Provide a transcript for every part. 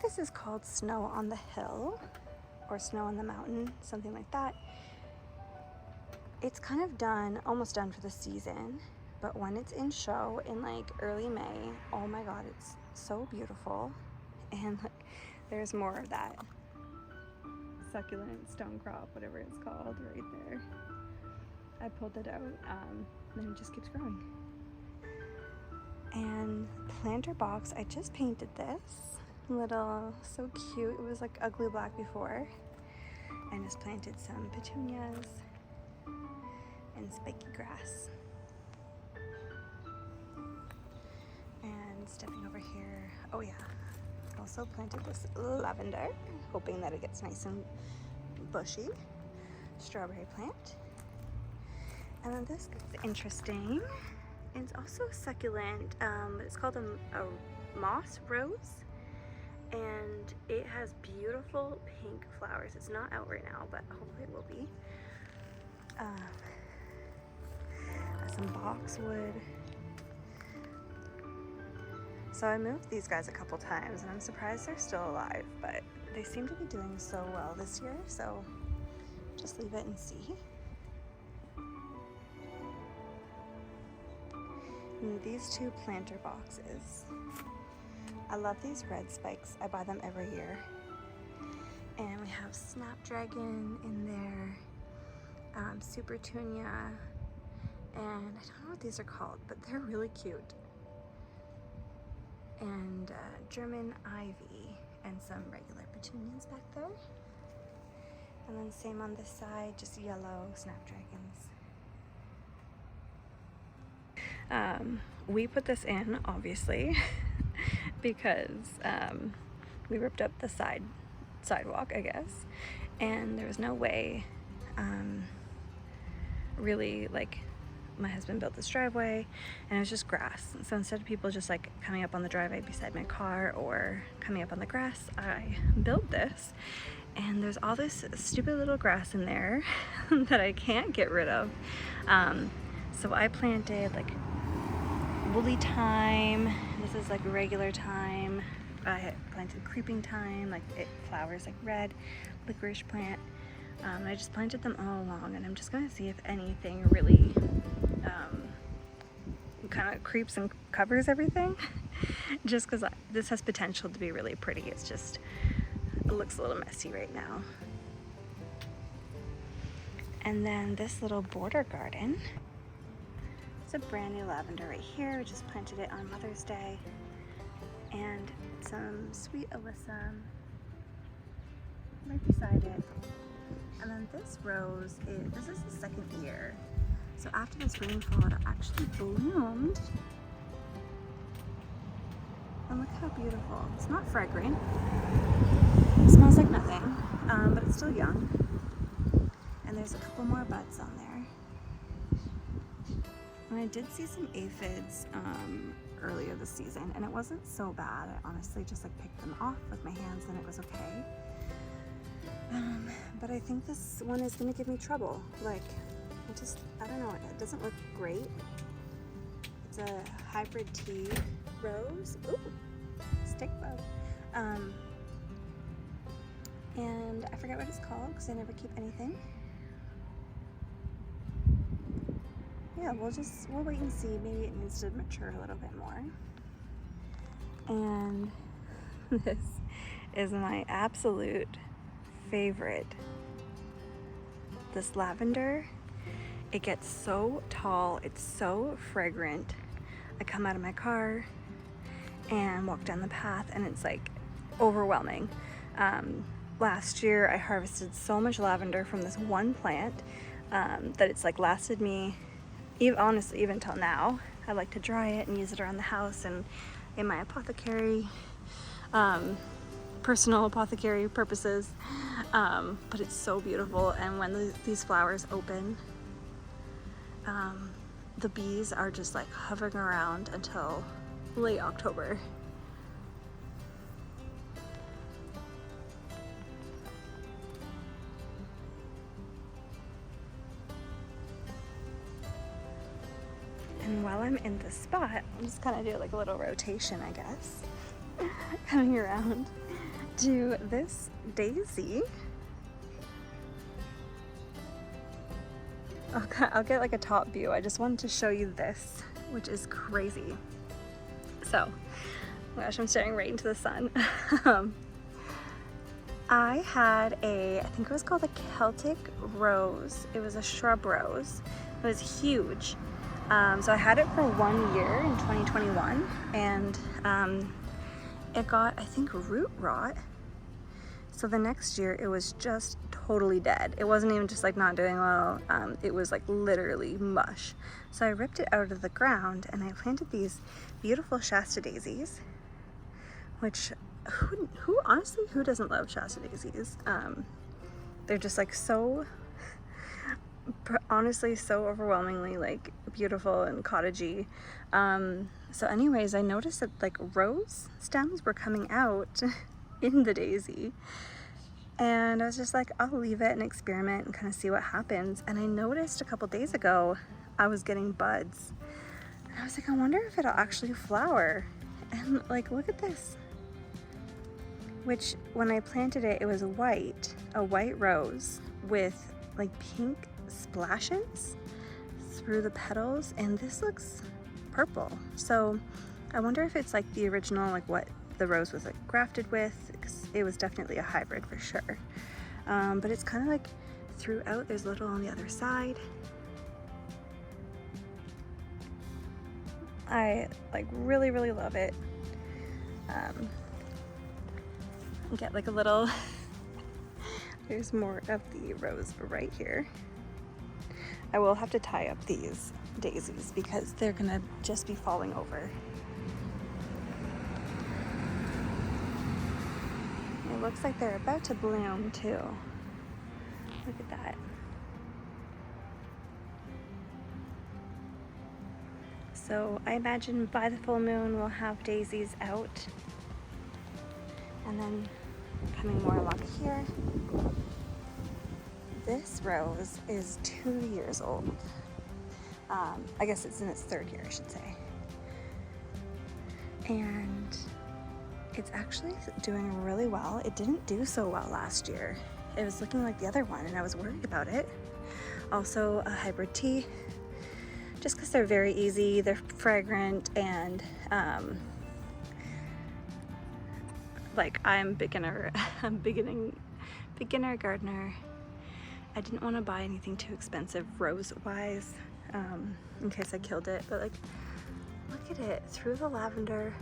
This is called Snow on the Hill or Snow on the Mountain, something like that. It's kind of done, almost done for the season, but when it's in show in like early May, oh my god, it's so beautiful. And like there's more of that succulent stone crop, whatever it's called, right there. I pulled it out, and it just keeps growing. And planter box, I just painted this little, so cute. It was like ugly black before. And just planted some petunias and spiky grass. And stepping over here, oh yeah, also planted this lavender, hoping that it gets nice and bushy. Strawberry plant. And then this is interesting. It's also succulent. It's called a moss rose. And it has beautiful pink flowers. It's not out right now, but hopefully it will be. Some boxwood. So I moved these guys a couple times, and I'm surprised they're still alive, but they seem to be doing so well this year, so just leave it and see. And these two planter boxes. I love these red spikes. I buy them every year. And we have snapdragon in there, super tunia, and I don't know what these are called, but they're really cute. And German ivy and some regular petunias back there. And then same on this side, just yellow snapdragons. We put this in, obviously, because we ripped up the sidewalk, I guess, and there was no way, really, like, my husband built this driveway and it was just grass. So instead of people just like coming up on the driveway beside my car or coming up on the grass, I built this, and there's all this stupid little grass in there that I can't get rid of. So I planted like woolly thyme. This is like regular thyme. I planted creeping thyme, like it flowers like red, licorice plant. I just planted them all along, and I'm just gonna see if anything really kind of creeps and covers everything. Just because this has potential to be really pretty. It's just, it looks a little messy right now. And then this little border garden. It's a brand new lavender right here. We just planted it on Mother's Day. And some sweet alyssum right beside it. And then this rose, this is the second year. So after this rainfall, it actually bloomed. And look how beautiful. It's not fragrant. It smells like nothing, but it's still young. And there's a couple more buds on there. And I did see some aphids earlier this season, and it wasn't so bad. I honestly just like picked them off with my hands and it was okay. But I think this one is gonna give me trouble. Like, I don't know, it doesn't look great. It's a hybrid tea rose. Ooh, stick bug. And I forget what it's called because I never keep anything. Yeah, we'll wait and see. Maybe it needs to mature a little bit more. And this is my absolute favorite. This lavender, it gets so tall, it's so fragrant. I come out of my car and walk down the path and it's like overwhelming. Last year I harvested so much lavender from this one plant that it's like lasted me, honestly, even till now. I like to dry it and use it around the house and in my apothecary, personal apothecary purposes. But it's so beautiful, and when these flowers open, the bees are just like hovering around until late October. And while I'm in this spot, I'm just kind of do like a little rotation, I guess, coming around. to this daisy. I'll get like a top view. I just wanted to show you this, which is crazy. So, oh my gosh, I'm staring right into the sun. I had I think it was called a Celtic rose. It was a shrub rose. It was huge. So I had it for 1 year in 2021, and it got, I think, root rot. So the next year it was just totally dead. It wasn't even just like not doing well. It was like literally mush. So I ripped it out of the ground and I planted these beautiful Shasta daisies, which who honestly, who doesn't love Shasta daisies? They're just like so, honestly, so overwhelmingly like beautiful and cottagey. So anyways, I noticed that like rose stems were coming out in the daisy, and I was just like, I'll leave it and experiment and kind of see what happens. And I noticed a couple days ago I was getting buds, and I was like, I wonder if it'll actually flower. And like, look at this, which when I planted it, it was a white rose with like pink splashes through the petals, and this looks purple. So I wonder if it's like the original, like what the rose was like grafted with, because it was definitely a hybrid for sure. But it's kind of like throughout, there's a little on the other side. I like really love it. Get like a little there's more of the rose right here. I will have to tie up these daisies because they're gonna just be falling over. It looks like they're about to bloom too. Look at that. So I imagine by the full moon we'll have daisies out. And then coming more along here, this rose is 2 years old. I guess it's in its 3rd year, I should say. And it's actually doing really well. It didn't do so well last year. It was looking like the other one, and I was worried about it. Also a hybrid tea, just because they're very easy, they're fragrant, and like I'm beginner gardener. I didn't want to buy anything too expensive rose wise, in case I killed it, but like, look at it through the lavender.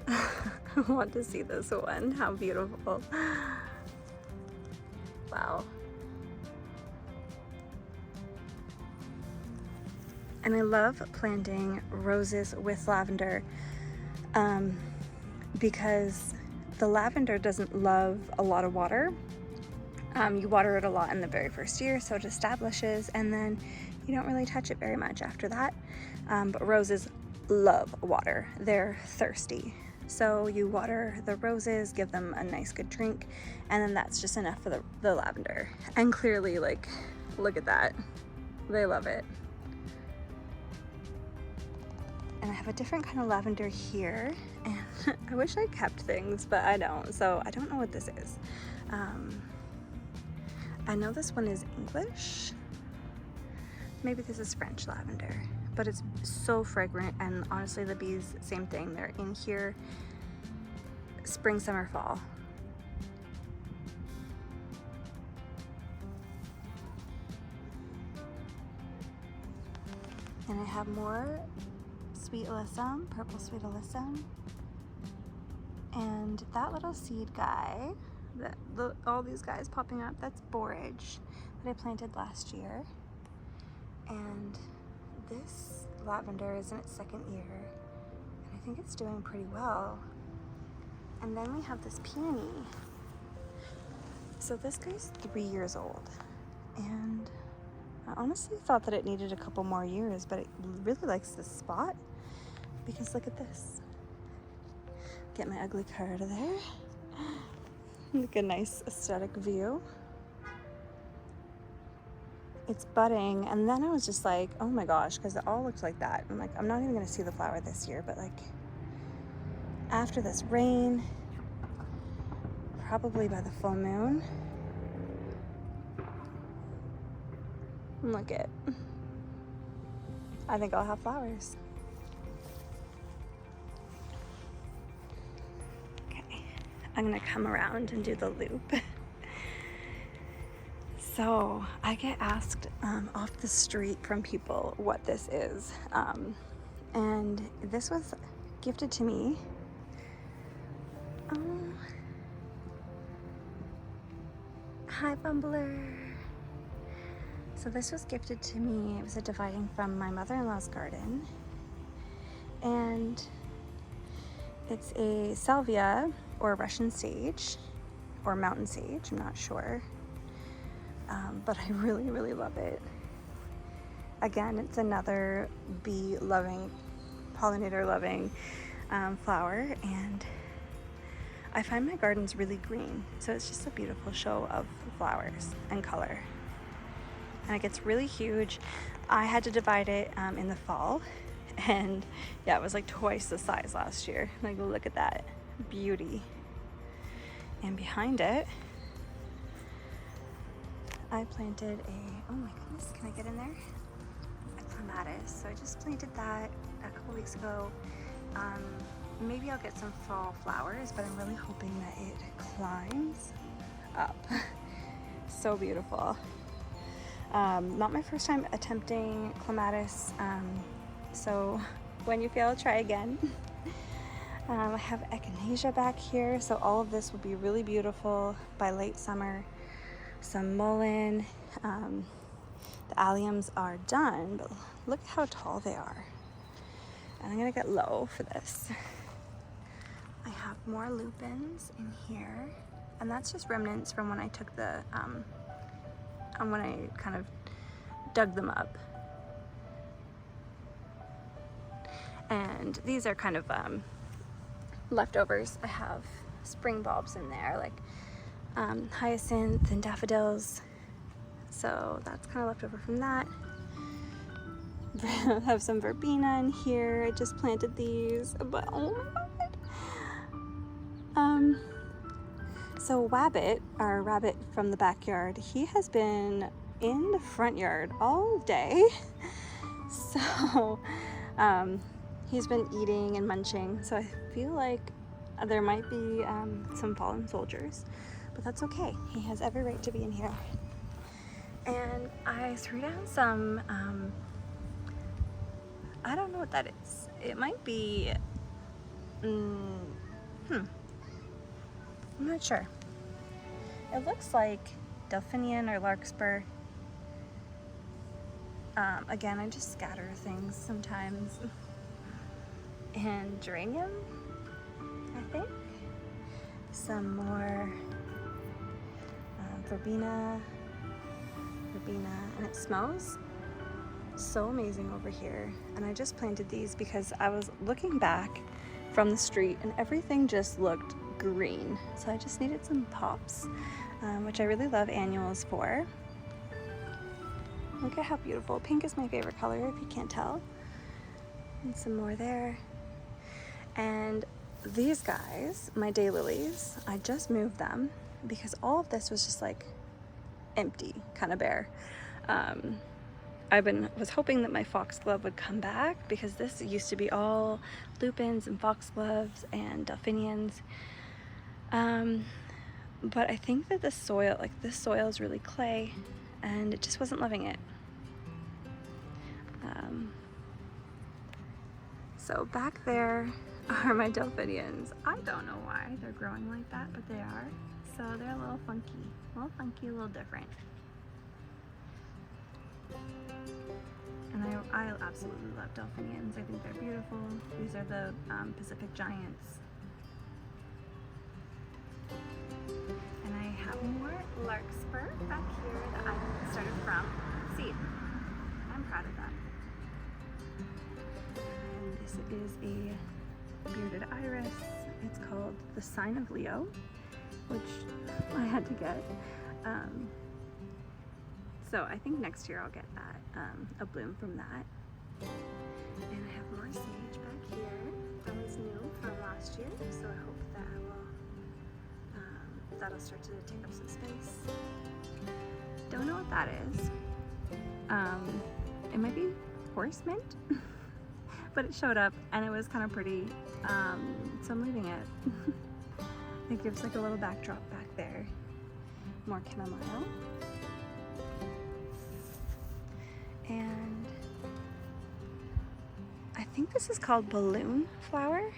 I want to see this one. How beautiful. Wow. And I love planting roses with lavender, because the lavender doesn't love a lot of water. You water it a lot in the very first year, so it establishes, and then you don't really touch it very much after that. But roses love water. They're thirsty. So you water the roses, give them a nice good drink, and then that's just enough for the lavender. And clearly, like, look at that. They love it. And I have a different kind of lavender here, and I wish I kept things, but I don't, so I don't know what this is. I know this one is English. Maybe this is French lavender, but it's so fragrant, and honestly the bees, same thing, they're in here spring, summer, fall. And I have more sweet alyssum, purple sweet alyssum, and that little seed guy, all these guys popping up, that's borage that I planted last year. And this lavender is in its 2nd year, and I think it's doing pretty well. And then we have this peony. So this guy's 3 years old, and I honestly thought that it needed a couple more years, but it really likes this spot because look at this. Get my ugly car out of there. Look, a nice aesthetic view. It's budding, and then I was just like, oh my gosh, because it all looks like that. I'm like, I'm not even gonna see the flower this year, but like after this rain, probably by the full moon. Look it. I think I'll have flowers. Okay, I'm gonna come around and do the loop. So I get asked off the street from people what this is. And this was gifted to me. Oh. Hi, Bumbler. So this was gifted to me. It was a dividing from my mother-in-law's garden. And it's a salvia or Russian sage or mountain sage, I'm not sure. But I really, really love it. Again, it's another bee-loving, pollinator-loving flower, and I find my garden's really green, so it's just a beautiful show of flowers and color. And it gets really huge. I had to divide it in the fall, and yeah, it was like twice the size last year. Like, look at that beauty. And behind it, I planted oh my goodness, can I get in there? A clematis. So I just planted that a couple weeks ago. Maybe I'll get some fall flowers, but I'm really hoping that it climbs up. So beautiful. Not my first time attempting clematis, so when you fail, try again. I have echinacea back here, so all of this will be really beautiful by late summer. Some mullein. The alliums are done, but look at how tall they are. And I'm gonna get low for this. I have more lupins in here, and that's just remnants from when I took the, when I kind of dug them up. And these are kind of leftovers. I have spring bulbs in there, like hyacinth and daffodils. So that's kind of left over from that. I have some verbena in here. I just planted these, but oh my god. So Wabbit, our rabbit from the backyard, he has been in the front yard all day. So he's been eating and munching. So I feel like there might be some fallen soldiers, but that's okay. He has every right to be in here. And I threw down some, I don't know what that is. It might be, I'm not sure. It looks like delphinium or larkspur. Again, I just scatter things sometimes. And geranium, I think. Some more verbena, and it smells so amazing over here. And I just planted these because I was looking back from the street and everything just looked green. So I just needed some pops, which I really love annuals for. Look at how beautiful. Pink is my favorite color, if you can't tell. And some more there. And these guys, my daylilies, I just moved them because all of this was just like empty, kind of bare. Was hoping that my foxglove would come back because this used to be all lupins and foxgloves and delphiniums. But I think that the soil, like this soil is really clay and it just wasn't loving it. So back there are my delphiniums. I don't know why they're growing like that, but they are. So they're a little funky, a little different. And I absolutely love delphiniums. I think they're beautiful. These are the Pacific Giants. And I have more larkspur back here that I started from seed. I'm proud of that. And this is a bearded iris. It's called the Sign of Leo, which I had to get. So I think next year I'll get that, a bloom from that. And I have more sage back here. That was new from last year, so I hope that I will that'll start to take up some space. Don't know what that is. It might be horse mint, but it showed up and it was kind of pretty, so I'm leaving it. It gives like a little backdrop back there. More chamomile. And I think this is called balloon flower.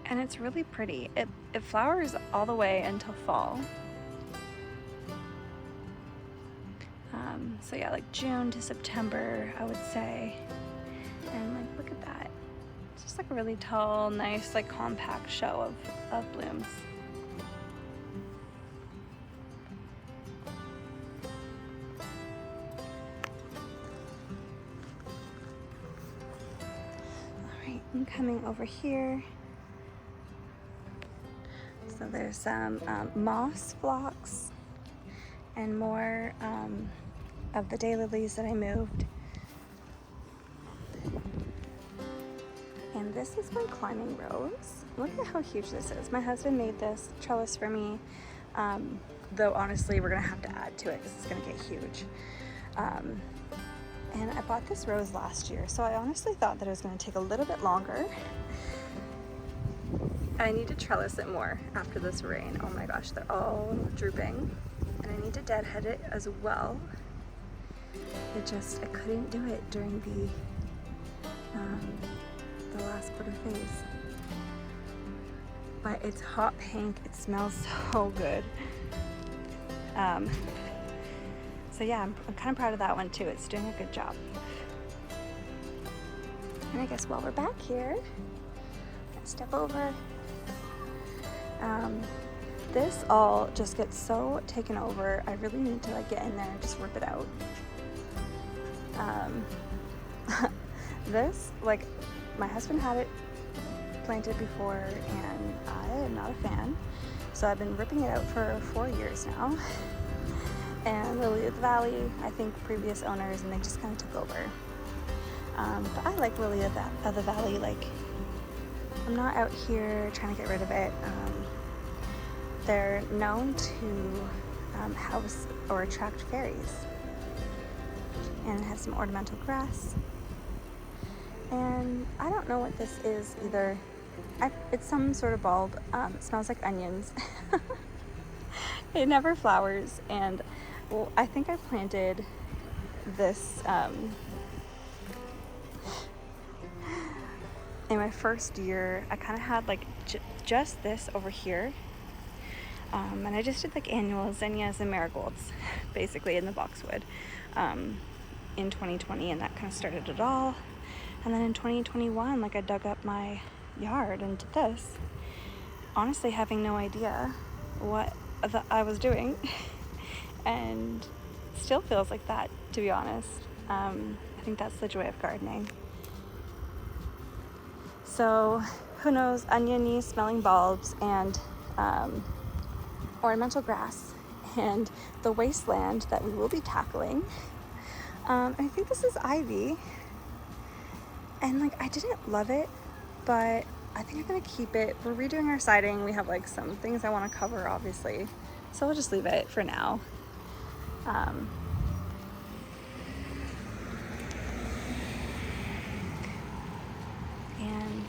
And it's really pretty. It flowers all the way until fall. So yeah, like June to September, I would say. And like, look at that. It's just like a really tall, nice, like compact show of blooms. All right, I'm coming over here. So there's some moss phlox and more of the daylilies that I moved. And this is my climbing rose. Look at how huge this is. My husband made this trellis for me, though honestly we're gonna have to add to it because it's gonna get huge. And I bought this rose last year, so I honestly thought that it was gonna take a little bit longer. I need to trellis it more after this rain. Oh my gosh, they're all drooping. And I need to deadhead it as well. I couldn't do it during the last butter phase. But it's hot pink, it smells so good. So yeah, I'm kind of proud of that one too. It's doing a good job. And I guess while we're back here, let's step over. This all just gets so taken over. I really need to like get in there and just rip it out. This, like, my husband had it planted before and I am not a fan. So I've been ripping it out for 4 years now. And Lily of the Valley, I think previous owners, and they just kind of took over. But I like Lily of the Valley. Like, I'm not out here trying to get rid of it. They're known to house or attract fairies. And it has some ornamental grass. And I don't know what this is either. It's some sort of bulb. It smells like onions. It never flowers. And well, I think I planted this in my first year. I kind of had like just this over here. And I just did like annual zinnias and marigolds basically in the boxwood in 2020, and that kind of started it all. And then in 2021, like I dug up my yard and did this, honestly having no idea what I was doing. And still feels like that, to be honest. I think that's the joy of gardening. So who knows, oniony smelling bulbs and ornamental grass and the wasteland that we will be tackling. I think this is ivy. And like, I didn't love it, but I think I'm gonna keep it. We're redoing our siding. We have like some things I wanna cover, obviously. So we'll just leave it for now. And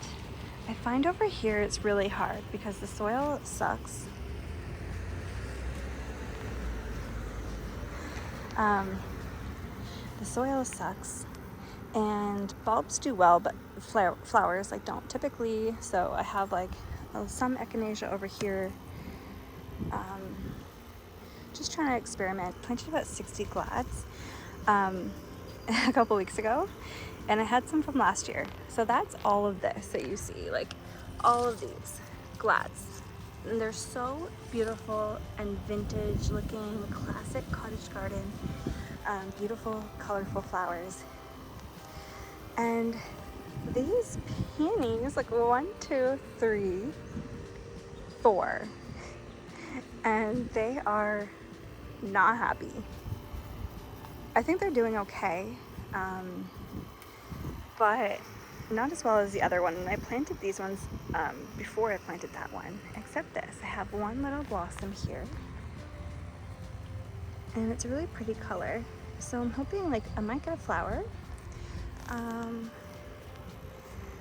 I find over here it's really hard because the soil sucks. The soil sucks. And bulbs do well, but flowers like don't typically. So I have like some echinacea over here. Just trying to experiment. Planted about 60 glads a couple weeks ago, and I had some from last year. So that's all of this that you see, like all of these glads. And they're so beautiful and vintage looking, classic cottage garden, beautiful, colorful flowers. And these peonies, like 1, 2, 3, 4, and they are not happy. I think they're doing okay, but not as well as the other one. And I planted these ones before I planted that one, except this. I have one little blossom here, and it's a really pretty color. So I'm hoping like I might get a flower.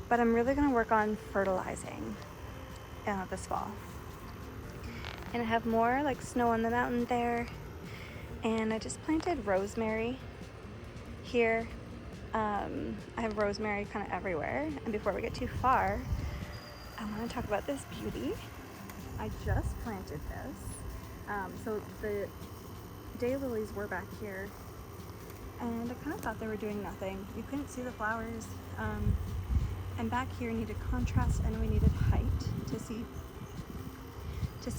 But I'm really gonna work on fertilizing this fall. And I have more like snow on the mountain there. And I just planted rosemary here. I have rosemary kind of everywhere. And before we get too far, I want to talk about this beauty. I just planted this. So the daylilies were back here, and I kind of thought they were doing nothing. You couldn't see the flowers. And back here needed contrast, and we needed height to see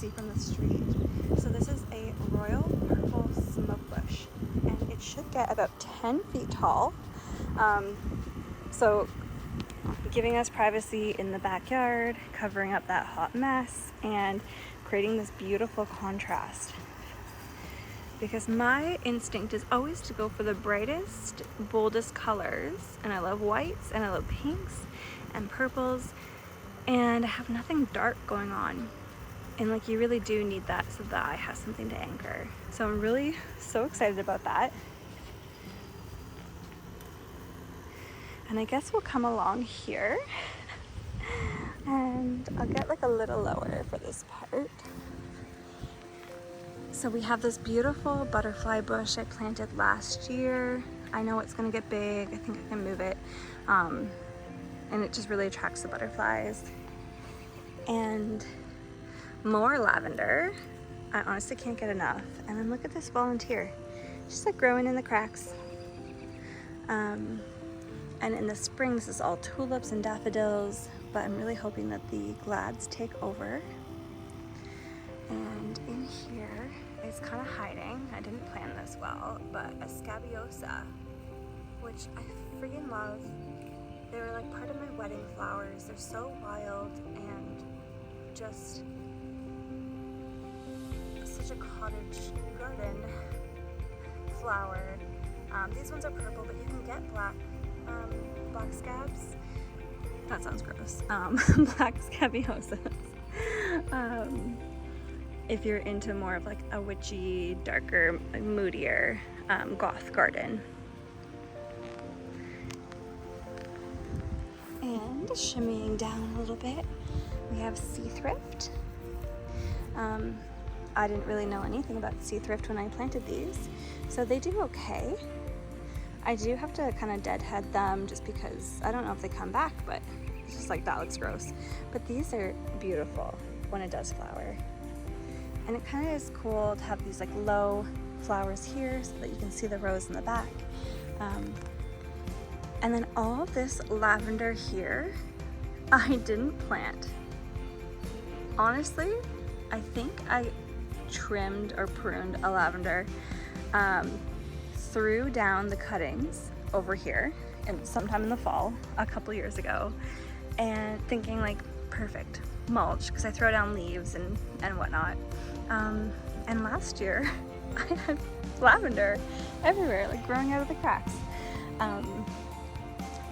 from the street. So this is a royal purple smoke bush, and it should get about 10 feet tall. So giving us privacy in the backyard, covering up that hot mess, and creating this beautiful contrast. Because my instinct is always to go for the brightest, boldest colors, and I love whites, and I love pinks, and purples, and I have nothing dark going on. And like, you really do need that so the eye has something to anchor. So I'm really so excited about that. And I guess we'll come along here and I'll get like a little lower for this part. So we have this beautiful butterfly bush I planted last year. I know it's gonna get big. I think I can move it. And it just really attracts the butterflies. And more lavender. I honestly can't get enough. And then look at this volunteer. Just like growing in the cracks. And in the spring, this is all tulips and daffodils, but I'm really hoping that the glads take over. And in here is kind of hiding. I didn't plan this well, but a scabiosa, which I freaking love. They were like part of my wedding flowers. They're so wild and just such a cottage garden flower. These ones are purple, but you can get black scabs. That sounds gross. Black scabiosas. If you're into more of like a witchy, darker, moodier goth garden. And shimmying down a little bit, we have Sea Thrift. I didn't really know anything about Sea Thrift when I planted these, so they do okay. I do have to kind of deadhead them just because I don't know if they come back, but it's just like, that looks gross. But these are beautiful when it does flower. And it kind of is cool to have these like low flowers here so that you can see the rose in the back. And then all this lavender here, I didn't plant. Honestly, I think I trimmed or pruned a lavender, threw down the cuttings over here and sometime in the fall a couple years ago, and thinking like, perfect mulch, because I throw down leaves and whatnot. And last year I had lavender everywhere, like growing out of the cracks.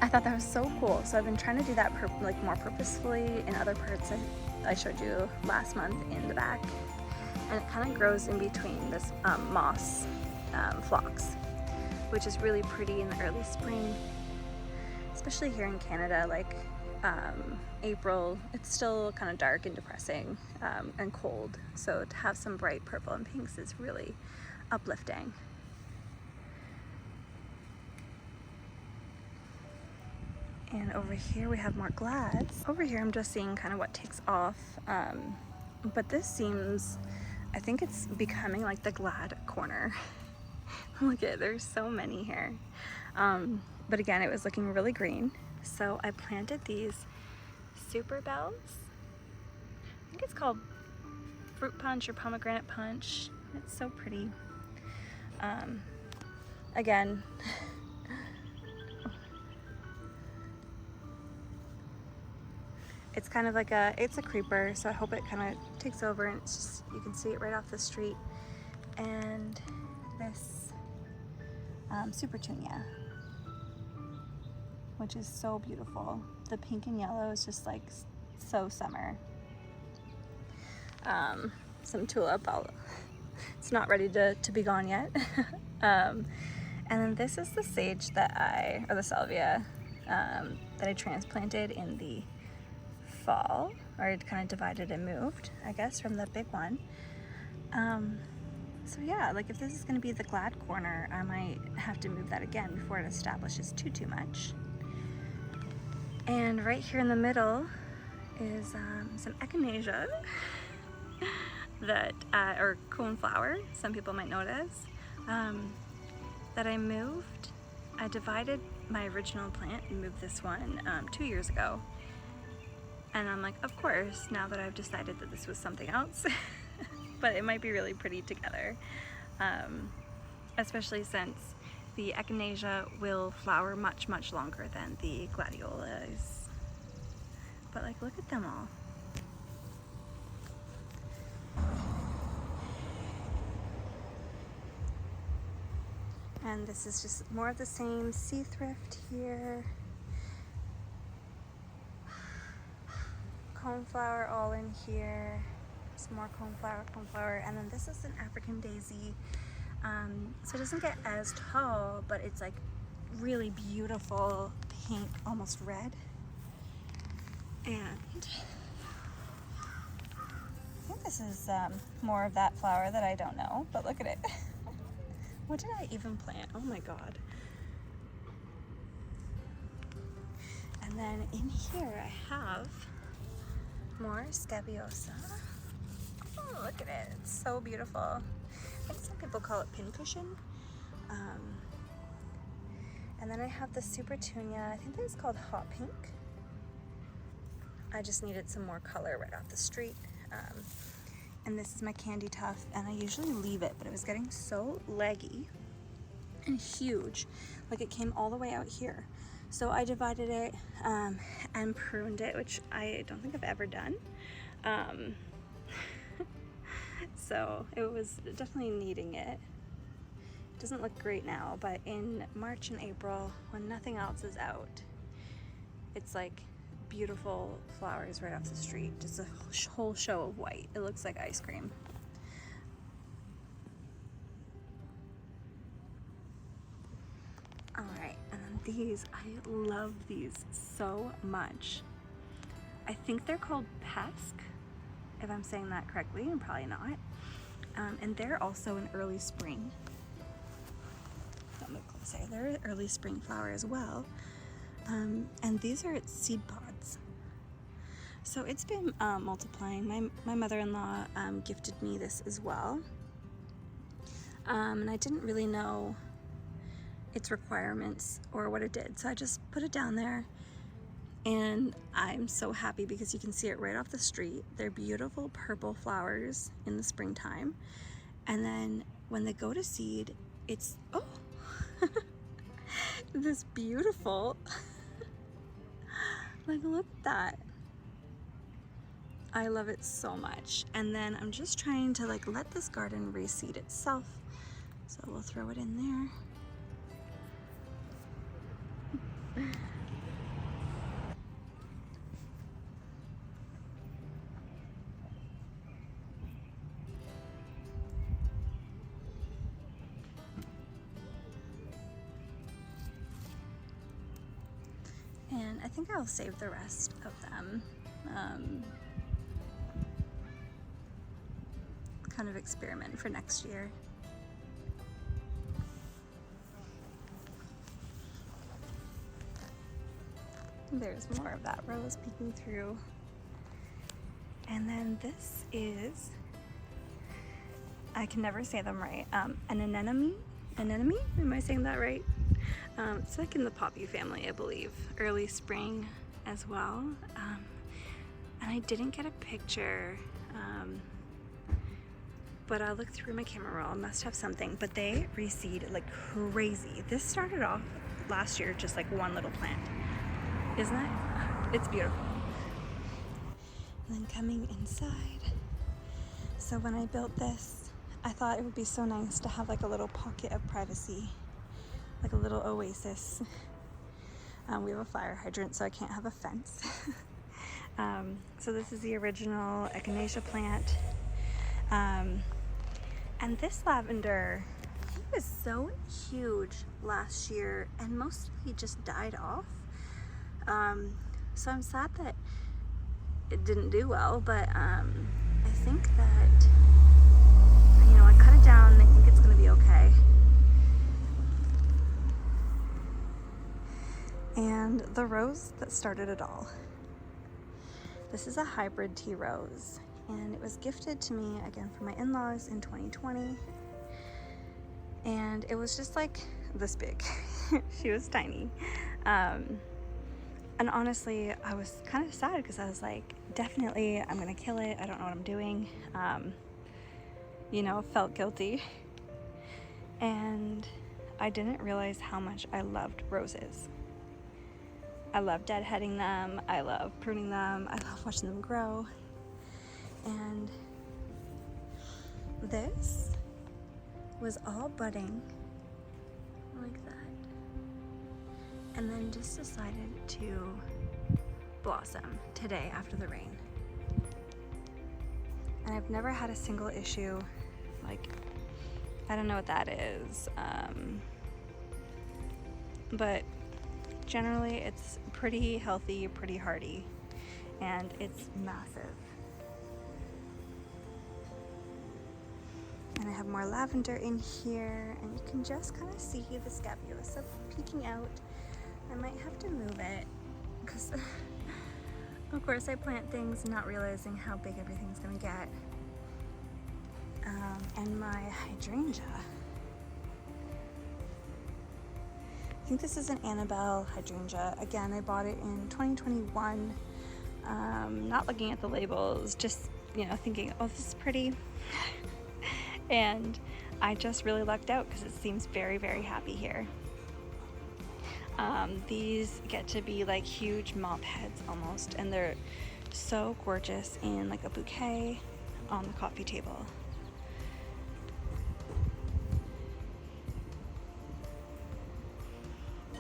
I thought that was so cool, so I've been trying to do that like more purposefully in other parts I showed you last month in the back. And it kind of grows in between this moss phlox, which is really pretty in the early spring, especially here in Canada. Like April, it's still kind of dark and depressing and cold, so to have some bright purple and pinks is really uplifting. And over here we have more glads. Over here I'm just seeing kind of what takes off, but this seems, I think it's becoming like the glad corner. Look at, there's so many here. But again, it was looking really green. So I planted these super bells. I think it's called fruit punch or pomegranate punch. It's so pretty. Again, it's kind of like it's a creeper, so I hope it kind of takes over, and it's just, you can see it right off the street. And this super tunia, which is so beautiful. The pink and yellow is just like so summer. Some tulip, it's not ready to be gone yet. And then this is the sage that or the salvia that I transplanted in the fall, or it kind of divided and moved, I guess, from the big one. So yeah, like if this is going to be the glad corner, I might have to move that again before it establishes too much. And right here in the middle is some echinacea that, or coneflower, some people might know it as, that I moved. I divided my original plant and moved this one 2 years ago. And I'm like, of course, now that I've decided that this was something else, but it might be really pretty together, especially since the echinacea will flower much longer than the gladiolas. But like, look at them all. And this is just more of the same sea thrift here. Coneflower all in here. Some more coneflower, and then this is an African daisy. So it doesn't get as tall, but it's like really beautiful pink, almost red. And I think this is more of that flower that I don't know, but look at it. What did I even plant? Oh my god. And then in here I have more scabiosa. Oh, look at it. It's so beautiful. I think some people call it pincushion. And then I have the super tunia. I think that is called hot pink. I just needed some more color right off the street. And this is my candy tuft, and I usually leave it, but it was getting so leggy and huge. Like, it came all the way out here. So I divided it and pruned it, which I don't think I've ever done. So it was definitely needing it. It doesn't look great now, but in March and April, when nothing else is out, it's like beautiful flowers right off the street. Just a whole show of white. It looks like ice cream. All right, and then these, I love these so much. I think they're called Pesk, if I'm saying that correctly, and probably not. And they're also an early spring. Don't look close there. They're an early spring flower as well. And these are its seed pods. So it's been multiplying. My mother-in-law gifted me this as well. And I didn't really know its requirements or what it did. So I just put it down there, and I'm so happy because you can see it right off the street. They're beautiful purple flowers in the springtime. And then when they go to seed, it's, oh, this beautiful, like, look at that. I love it so much. And then I'm just trying to like let this garden reseed itself. So we'll throw it in there. And I think I'll save the rest of them. Kind of experiment for next year. There's more of that rose peeking through. And then this is, I can never say them right, an anemone? Anemone? Am I saying that right? It's like in the poppy family, I believe. Early spring as well. And I didn't get a picture, but I'll look through my camera roll. I must have something, but they reseed like crazy. This started off last year just like one little plant. Isn't it? It's beautiful. And then coming inside. So when I built this, I thought it would be so nice to have like a little pocket of privacy, like a little oasis. We have a fire hydrant, so I can't have a fence. So this is the original echinacea plant. And this lavender, he was so huge last year and mostly just died off. So I'm sad that it didn't do well, but I think that, you know, I cut it down and I think it's gonna be okay. And the rose that started it all. This is a hybrid tea rose, and it was gifted to me again from my in-laws in 2020. And it was just like this big. She was tiny. And honestly, I was kind of sad because I was like, definitely I'm gonna kill it. I don't know what I'm doing. You know, felt guilty. And I didn't realize how much I loved roses. I love deadheading them, I love pruning them, I love watching them grow. And this was all budding like that, and then just decided to blossom today after the rain. And I've never had a single issue. Like, I don't know what that is, but generally it's pretty healthy, pretty hardy, and it's massive. And I have more lavender in here, and you can just kind of see the scapulosa peeking out. I might have to move it because of course I plant things not realizing how big everything's gonna get. And my hydrangea, I think this is an Annabelle hydrangea. Again, I bought it in 2021, not looking at the labels, just, you know, thinking, oh, this is pretty. And I just really lucked out because it seems very, very happy here. These get to be like huge mop heads almost, and they're so gorgeous in like a bouquet on the coffee table.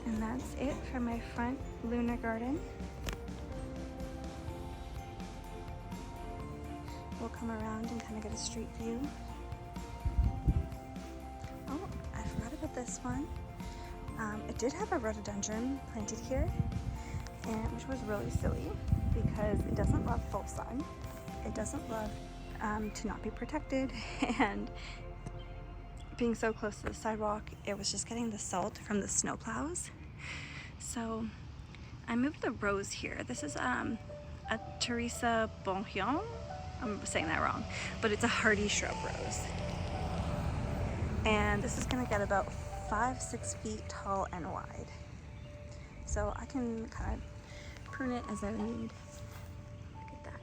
And that's it for my front lunar garden. We'll come around and kind of get a street view. Oh, I forgot about this one. It did have a rhododendron planted here, and which was really silly because it doesn't love full sun. It doesn't love to not be protected, and being so close to the sidewalk, it was just getting the salt from the snow plows. So I moved the rose here. This is a Teresa Bonhyon. I'm saying that wrong, but it's a hardy shrub rose. And this is gonna get about 5-6 feet tall and wide. So I can kind of prune it as I need. Look at that.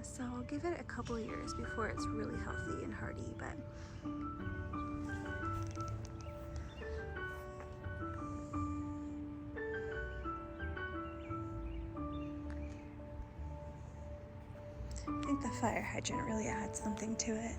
So I'll give it a couple years before it's really healthy and hardy, but I think the fire hydrant really adds something to it.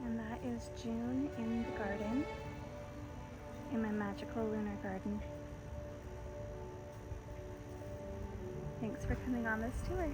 And that is June in the garden, in my magical lunar garden. Thanks for coming on this tour.